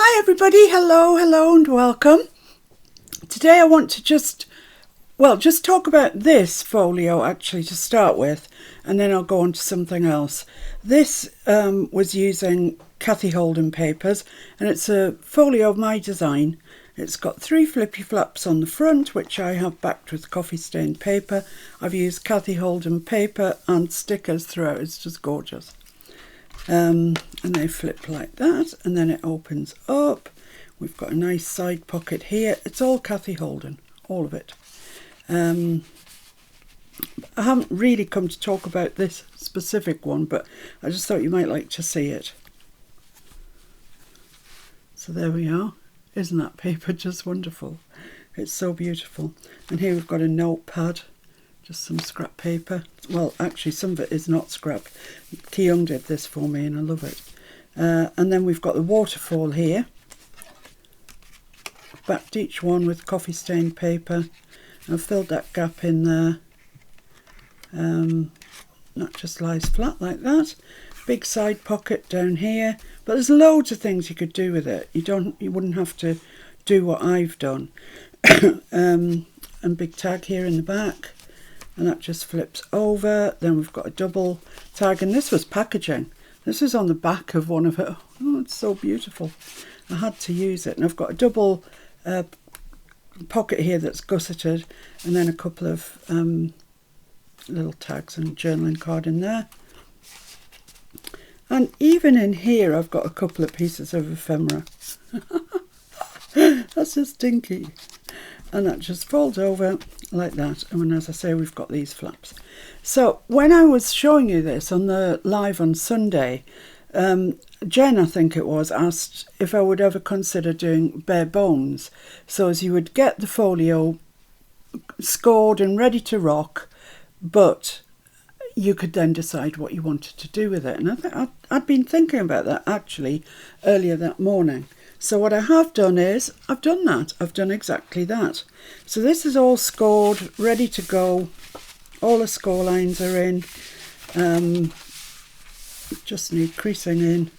Hi everybody, hello and welcome. Today I want to just talk about this folio actually to start with, and then I'll go on to something else. This was using Cathy Holden papers, and it's a folio of my design. It's got 3 flippy flaps on the front, which I have backed with coffee stained paper. I've used Cathy Holden paper and stickers throughout. It's just gorgeous. And they flip like that, and then it opens up. We've got a nice side pocket here. It's all Cathy Holden, all of it. I haven't really come to talk about this specific one, but I just thought you might like to see it. So there we are. Isn't that paper just wonderful? It's so beautiful. And here we've got a notepad, just some scrap paper. Well, actually some of it is not scrap. Ki-Young did this for me and I love it. And then we've got the waterfall here. Backed each one with coffee stained paper. I've filled that gap in there. That just lies flat like that. Big side pocket down here. But there's loads of things you could do with it. You wouldn't have to do what I've done. And big tag here in the back. And that just flips over. Then we've got a double tag, and this was packaging. This is on the back of one of it. Oh, it's so beautiful. I had to use it. And I've got a double pocket here that's gusseted, and then a couple of little tags and a journaling card in there. And even in here I've got a couple of pieces of ephemera. That's just dinky. And that just folds over like that. And as I say, we've got these flaps. So when I was showing you this on the live on Sunday, Jen, I think it was, asked if I would ever consider doing bare bones. So as you would get the folio scored and ready to rock, but you could then decide what you wanted to do with it. And I'd been thinking about that actually earlier that morning. So what I have done is, I've done that. I've done exactly that. So this is all scored, ready to go. All the score lines are in. Just need creasing in.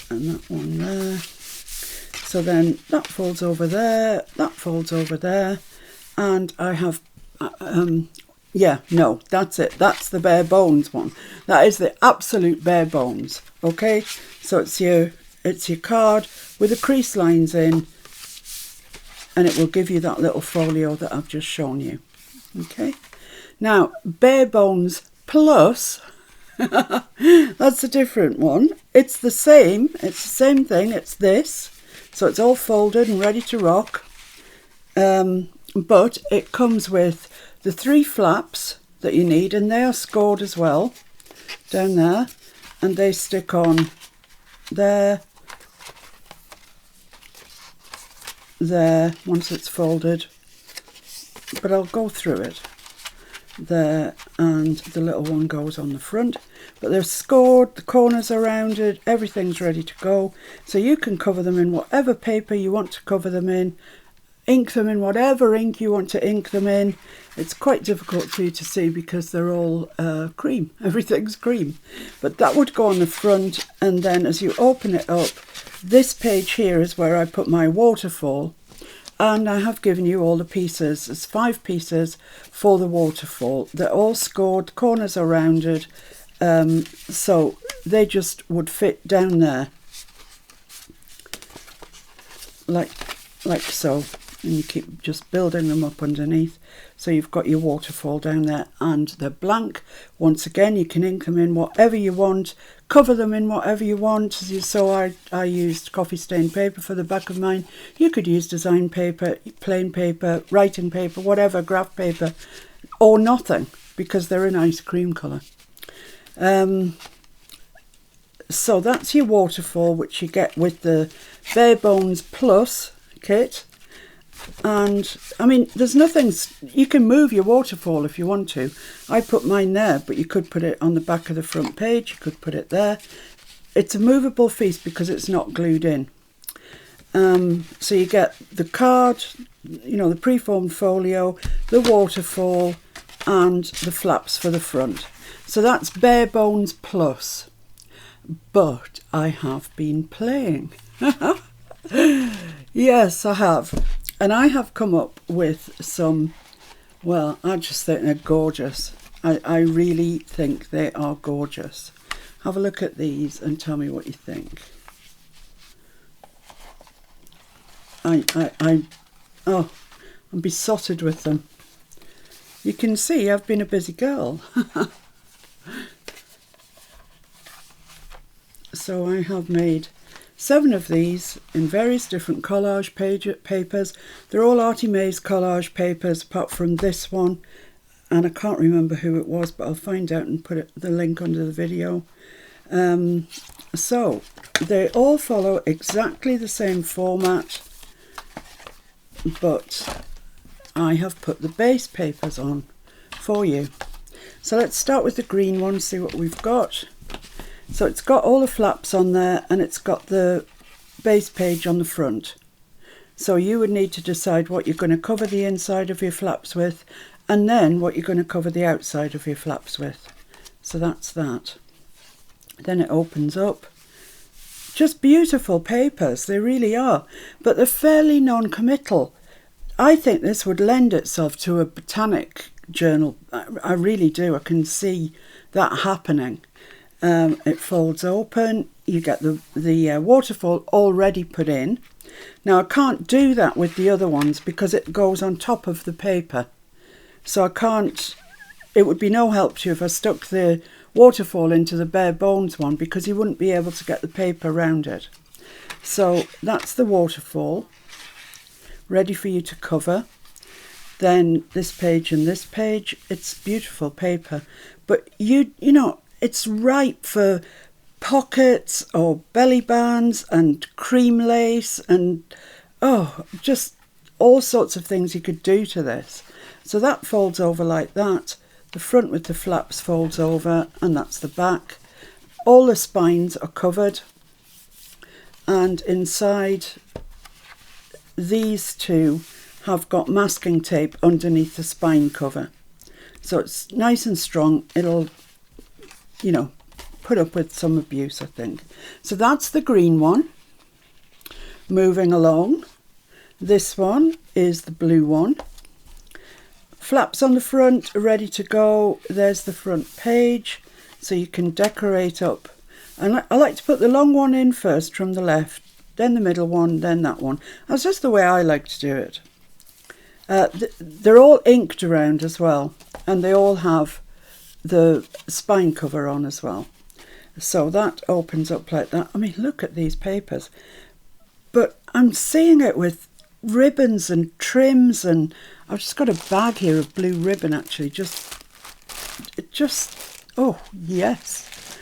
And that one there. So then that folds over there. That folds over there. And I have... that's it. That's the bare bones one. That is the absolute bare bones. Okay? So it's your card with the crease lines in, and it will give you that little folio that I've just shown you. Okay, now bare bones plus that's a different one. It's the same thing. It's this, so it's all folded and ready to rock, but it comes with the 3 flaps that you need, and they are scored as well down there, and they stick on there, once it's folded, but I'll go through it there, and the little one goes on the front, but they're scored, the corners are rounded, everything's ready to go. So you can cover them in whatever paper you want to cover them in, ink them in whatever ink you want to ink them in. It's quite difficult for you to see because they're all cream. Everything's cream. But that would go on the front, and then as you open it up, this page here is where I put my waterfall, and I have given you all the pieces. There's 5 pieces for the waterfall. They're all scored, corners are rounded, so they just would fit down there like so. And you keep just building them up underneath. So you've got your waterfall down there, and they're blank. Once again, you can ink them in whatever you want, cover them in whatever you want. So I used coffee stained paper for the back of mine. You could use design paper, plain paper, writing paper, whatever, graph paper, or nothing, because they're a nice cream colour. So that's your waterfall, which you get with the Bare Bones Plus kit. And I mean, there's nothing, you can move your waterfall if you want to. I put mine there, but you could put it on the back of the front page, you could put it there. It's a movable feast because it's not glued in. So you get the card, you know, the preformed folio, the waterfall, and the flaps for the front. So that's Bare Bones Plus. but I have been playing. Yes, I have. And I have come up with some, well, I just think they're gorgeous. I really think they are gorgeous. Have a look at these and tell me what you think. Oh, I'm besotted with them. You can see I've been a busy girl. So I have made 7 of these in various different collage papers. They're all Artie Mae's collage papers apart from this one. And I can't remember who it was, but I'll find out and put the link under the video. So they all follow exactly the same format, but I have put the base papers on for you. So let's start with the green one, see what we've got. So it's got all the flaps on there and it's got the base page on the front. So you would need to decide what you're going to cover the inside of your flaps with and then what you're going to cover the outside of your flaps with. So that's that. Then it opens up. Just beautiful papers, they really are, but they're fairly non-committal. I think this would lend itself to a botanic journal. I really do. I can see that happening. It folds open. You get the waterfall already put in. Now I can't do that with the other ones because it goes on top of the paper. So I can't, it would be no help to you if I stuck the waterfall into the bare bones one because you wouldn't be able to get the paper around it. So that's the waterfall, ready for you to cover. Then this page and this page, it's beautiful paper. But you know, it's ripe for pockets or belly bands and cream lace and, oh, just all sorts of things you could do to this. So that folds over like that. The front with the flaps folds over and that's the back. All the spines are covered. And inside, these two have got masking tape underneath the spine cover. So it's nice and strong. It'll, you know, put up with some abuse, I think. So that's the green one. Moving along. This one is the blue one. Flaps on the front are ready to go. There's the front page, so you can decorate up. And I like to put the long one in first from the left, then the middle one, then that one. That's just the way I like to do it. They're all inked around as well, and they all have the spine cover on as well. So that opens up like that. I mean, look at these papers. But I'm seeing it with ribbons and trims, and I've just got a bag here of blue ribbon actually. Oh yes.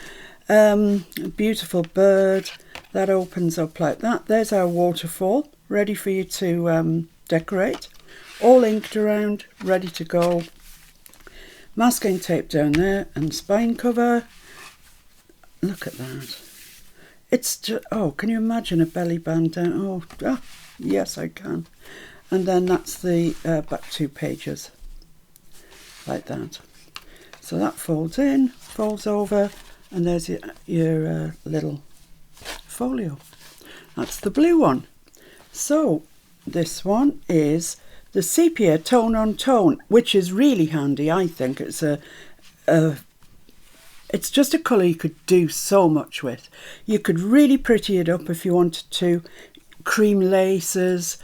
Beautiful bird. That opens up like that. There's our waterfall, ready for you to decorate. All inked around, ready to go. Masking tape down there and spine cover. Look at that. It's just, oh, can you imagine a belly band down? Oh, yes, I can. And then that's the back 2 pages, like that. So that folds in, folds over, and there's your little folio. That's the blue one. So this one is the sepia tone on tone, which is really handy, I think. It's it's just a colour you could do so much with. You could really pretty it up if you wanted to. Cream laces,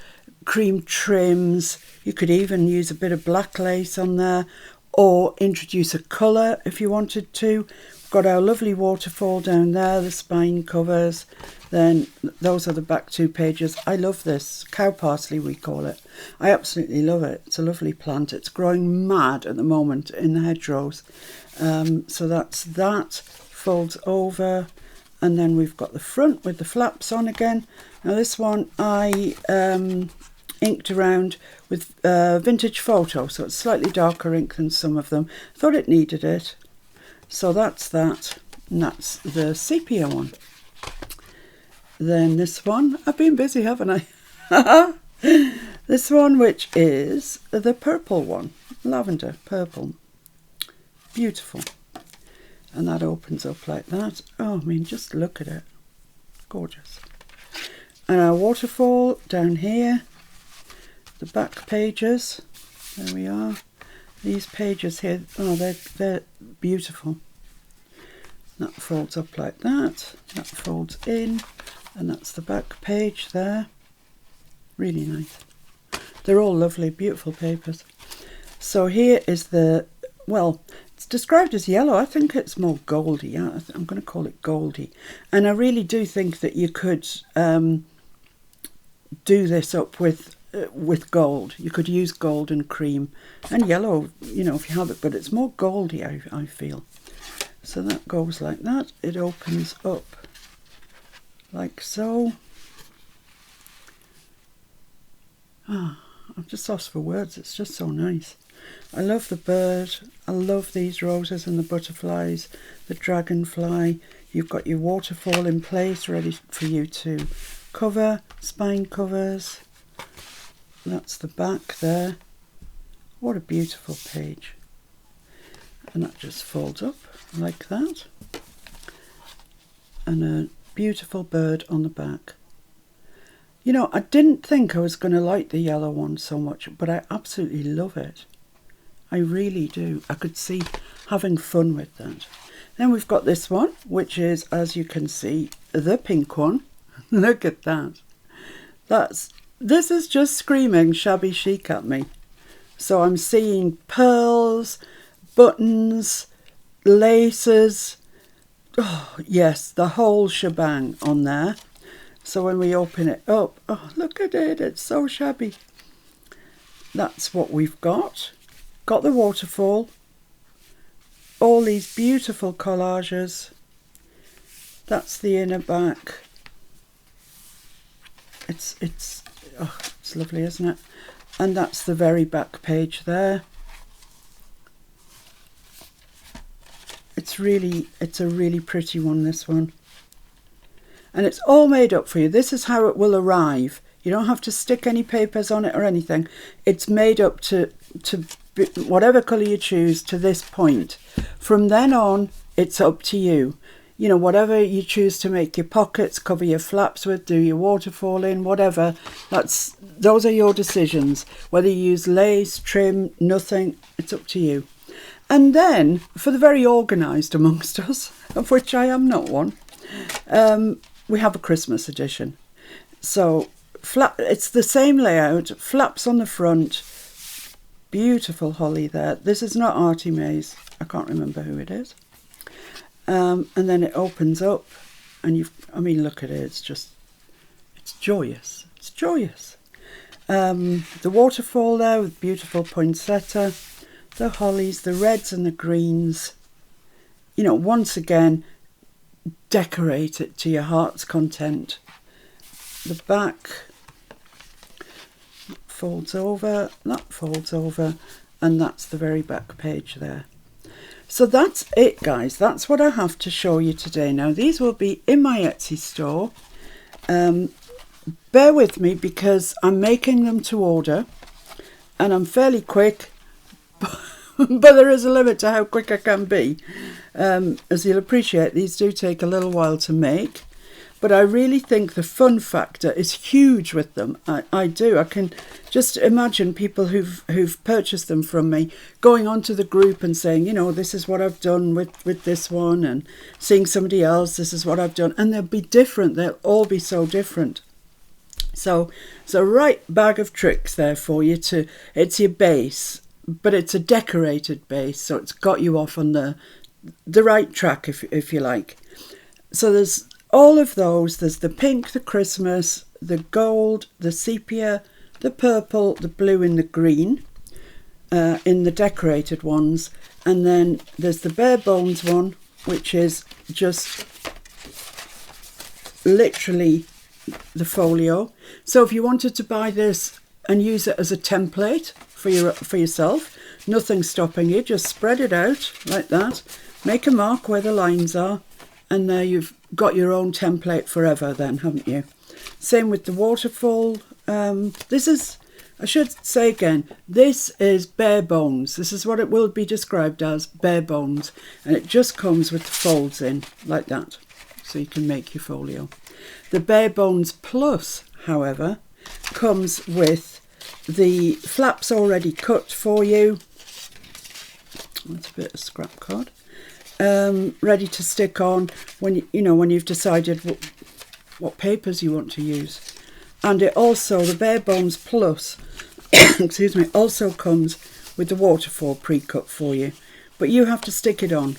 cream trims. You could even use a bit of black lace on there, or introduce a colour if you wanted to. We've got our lovely waterfall down there, the spine covers. Then those are the back 2 pages. I love this, cow parsley we call it. I absolutely love it. It's a lovely plant. It's growing mad at the moment in the hedgerows. So that's that, folds over, and then we've got the front with the flaps on again. Now this one I inked around with vintage photo, so it's slightly darker ink than some of them. Thought it needed it. So that's that, and that's the sepia one. Then this one, I've been busy, haven't I? This one, which is the purple one, lavender purple. Beautiful. and that opens up like that. Oh, I mean, just look at it. Gorgeous. And our waterfall down here, the back pages, there we are. These pages here, oh, they're beautiful. That folds up like that, that folds in, and that's the back page there. Really nice. They're all lovely, beautiful papers. So here is the, well, it's described as yellow. I think it's more goldy. Yeah, I'm going to call it goldy. And I really do think that you could do this up with gold. You could use gold and cream and yellow, you know, if you have it, but it's more goldy, I feel. So that goes like that. It opens up like so. Ah, I'm just lost for words. It's just so nice. I love the bird. I love these roses and the butterflies, the dragonfly. You've got your waterfall in place, ready for you to cover, spine covers. That's the back there. What a beautiful page. And that just folds up like that. And a beautiful bird on the back. You know, I didn't think I was going to like the yellow one so much, but I absolutely love it. I really do. I could see having fun with that. Then we've got this one, which is, as you can see, the pink one. Look at that. This is just screaming shabby chic at me. So I'm seeing pearls, buttons, laces. Oh, yes, the whole shebang on there. So when we open it up, oh, look at it, it's so shabby. That's what we've got. Got the waterfall. All these beautiful collages. That's the inner back. It's lovely, isn't it? And that's the very back page there. It's a really pretty one, this one. And it's all made up for you. This is how it will arrive. You don't have to stick any papers on it or anything. It's made up to whatever colour you choose to this point. From then on, it's up to you. You know, whatever you choose to make your pockets, cover your flaps with, do your waterfall in, whatever. Those are your decisions. Whether you use lace, trim, nothing, it's up to you. And then, for the very organised amongst us, of which I am not one, we have a Christmas edition. So it's the same layout, flaps on the front, beautiful holly there. This is not Artie Mays. I can't remember who it is. And then it opens up, and I mean, look at it. It's joyous. It's joyous. The waterfall there with beautiful poinsettia, the hollies, the reds and the greens. You know, once again, decorate it to your heart's content. The back folds over, that folds over, and that's the very back page there. So that's it, guys. That's what I have to show you today. Now, these will be in my Etsy store. Bear with me because I'm making them to order and I'm fairly quick, but there is a limit to how quick I can be. As you'll appreciate, these do take a little while to make, but I really think the fun factor is huge with them. I do. I can just imagine people who've purchased them from me going onto the group and saying, you know, this is what I've done with this one, and seeing somebody else, this is what I've done, and they'll be different. They'll all be so different. So it's a right bag of tricks there for you. It's your base, but it's a decorated base, so it's got you off on the right track, if you like. So there's all of those. There's the pink, the Christmas, the gold, the sepia, the purple, the blue and the green in the decorated ones. And then there's the bare bones one, which is just literally the folio. So if you wanted to buy this and use it as a template for yourself, nothing's stopping you. Just spread it out like that, make a mark where the lines are, and there you've got your own template forever then, haven't you? Same with the waterfall. This is I should say again, this is bare bones. This is what it will be described as, bare bones. And it just comes with the folds in, like that. So you can make your folio. The bare bones plus, however, comes with the flaps already cut for you. That's a bit of scrap card. Ready to stick on when when you've decided what papers you want to use. And it also, the bare bones plus, excuse me, also comes with the waterfall pre-cut for you. But you have to stick it on.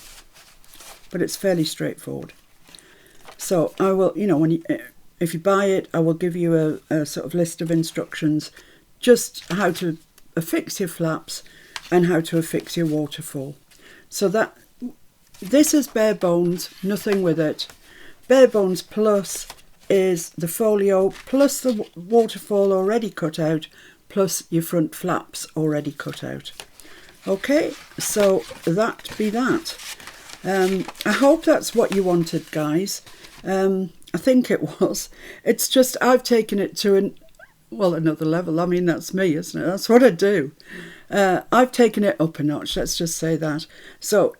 But it's fairly straightforward. So I will, if you buy it, I will give you a sort of list of instructions, just how to affix your flaps and how to affix your waterfall. So that this is bare bones, nothing with it. Bare bones plus is the folio plus the waterfall already cut out plus your front flaps already cut out. Okay, so that be that. I hope that's what you wanted, guys. I think it was. It's just I've taken it to another level. I mean, that's me, isn't it? That's what I do. I've taken it up a notch, let's just say that. So,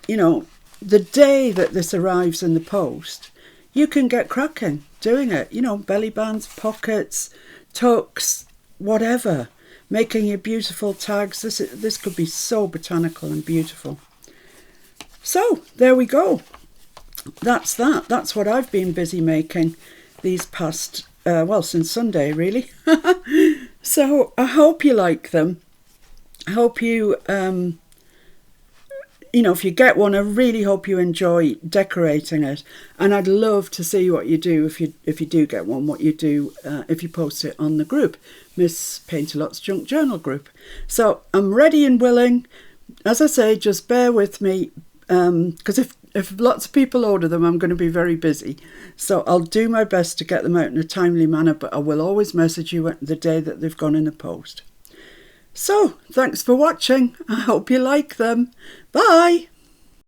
the day that this arrives in the post, you can get cracking doing it. Belly bands, pockets, tucks, whatever. Making your beautiful tags. This could be so botanical and beautiful. So, there we go. That's that. That's what I've been busy making these past, since Sunday, really. So, I hope you like them. I hope you, if you get one, I really hope you enjoy decorating it. And I'd love to see what you do if you do get one, what you do if you post it on the group, Miss Paint-A-Lot's Junk Journal group. So I'm ready and willing. As I say, just bear with me, because if lots of people order them, I'm going to be very busy. So I'll do my best to get them out in a timely manner, but I will always message you the day that they've gone in the post. So, thanks for watching. I hope you like them. Bye!